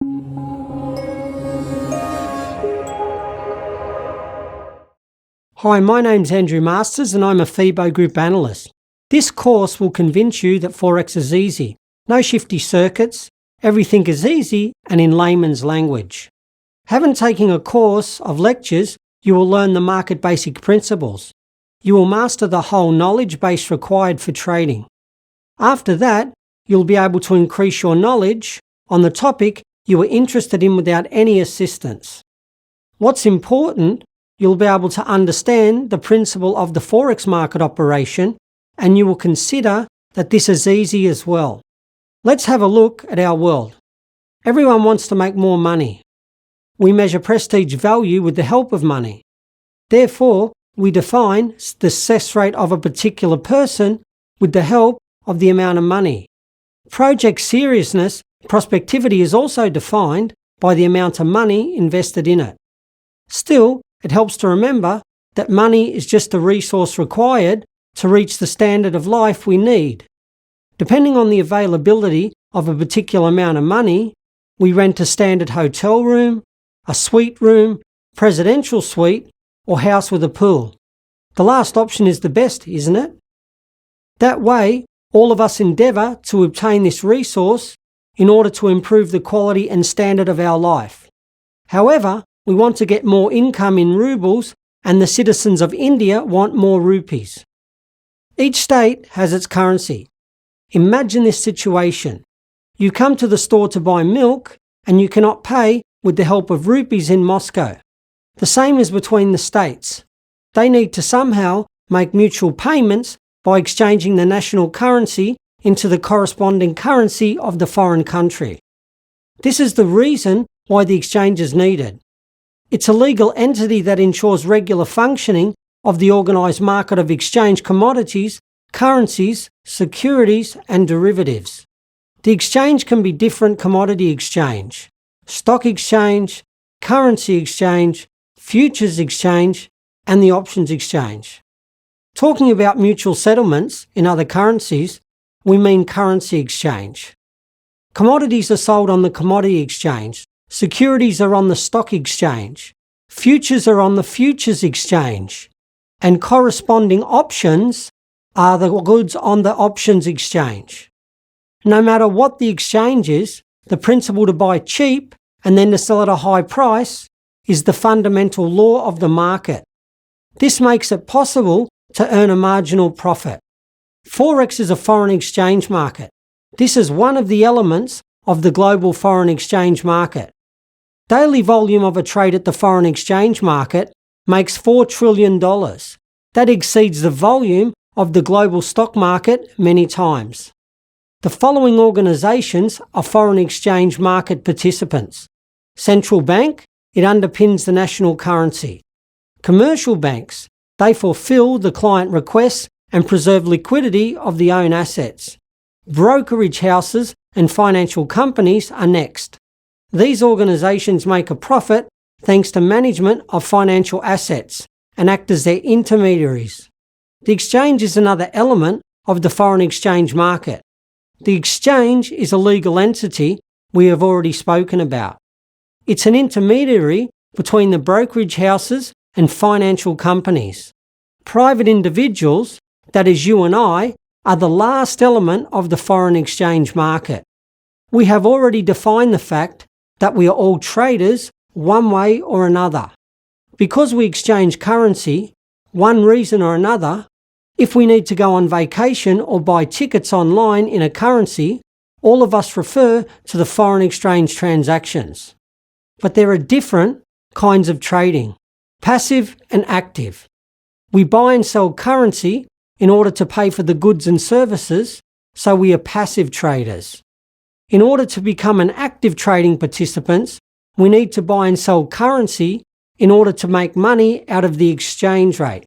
Hi, my name's Andrew Masters and I'm a FIBO group analyst. This course will convince you that Forex is easy. No shifty circuits, everything is easy and in layman's language. Having taken a course of lectures, you will learn the market basic principles. You will master the whole knowledge base required for trading. After that, you'll be able to increase your knowledge on the topic you are interested in without any assistance. What's important, you'll be able to understand the principle of the Forex market operation, and you will consider that this is easy as well. Let's have a look at our world. Everyone wants to make more money. We measure prestige value with the help of money. Therefore, we define the success rate of a particular person with the help of the amount of money. Project seriousness, prospectivity is also defined by the amount of money invested in it. Still, it helps to remember that money is just the resource required to reach the standard of life we need. Depending on the availability of a particular amount of money, we rent a standard hotel room, a suite room, presidential suite, or house with a pool. The last option is the best, isn't it? That way, all of us endeavour to obtain this resource in order to improve the quality and standard of our life. However, we want to get more income in rubles, and the citizens of India want more rupees. Each state has its currency. Imagine this situation. You come to the store to buy milk, and you cannot pay with the help of rupees in Moscow. The same is between the states. They need to somehow make mutual payments by exchanging the national currency into the corresponding currency of the foreign country. This is the reason why the exchange is needed. It's a legal entity that ensures regular functioning of the organised market of exchange commodities, currencies, securities and derivatives. The exchange can be different: commodity exchange, stock exchange, currency exchange, futures exchange and the options exchange. Talking about mutual settlements in other currencies, we mean currency exchange. Commodities are sold on the commodity exchange. Securities are on the stock exchange. Futures are on the futures exchange. And corresponding options are the goods on the options exchange. No matter what the exchange is, the principle to buy cheap and then to sell at a high price is the fundamental law of the market. This makes it possible to earn a marginal profit. Forex is a foreign exchange market. This is one of the elements of the global foreign exchange market. Daily volume of a trade at the foreign exchange market makes $4 trillion. That exceeds the volume of the global stock market many times. The following organisations are foreign exchange market participants. Central bank, it underpins the national currency. Commercial banks, they fulfil the client requests and preserve liquidity of the own assets. Brokerage houses and financial companies are next. These organisations make a profit thanks to management of financial assets and act as their intermediaries. The exchange is another element of the foreign exchange market. The exchange is a legal entity we have already spoken about. It's an intermediary between the brokerage houses and financial companies. Private individuals, that is you and I, are the last element of the foreign exchange market. We have already defined the fact that we are all traders one way or another. Because we exchange currency, one reason or another, if we need to go on vacation or buy tickets online in a currency, all of us refer to the foreign exchange transactions. But there are different kinds of trading, passive and active. We buy and sell currency in order to pay for the goods and services, so we are passive traders. In order to become an active trading participant, we need to buy and sell currency in order to make money out of the exchange rate.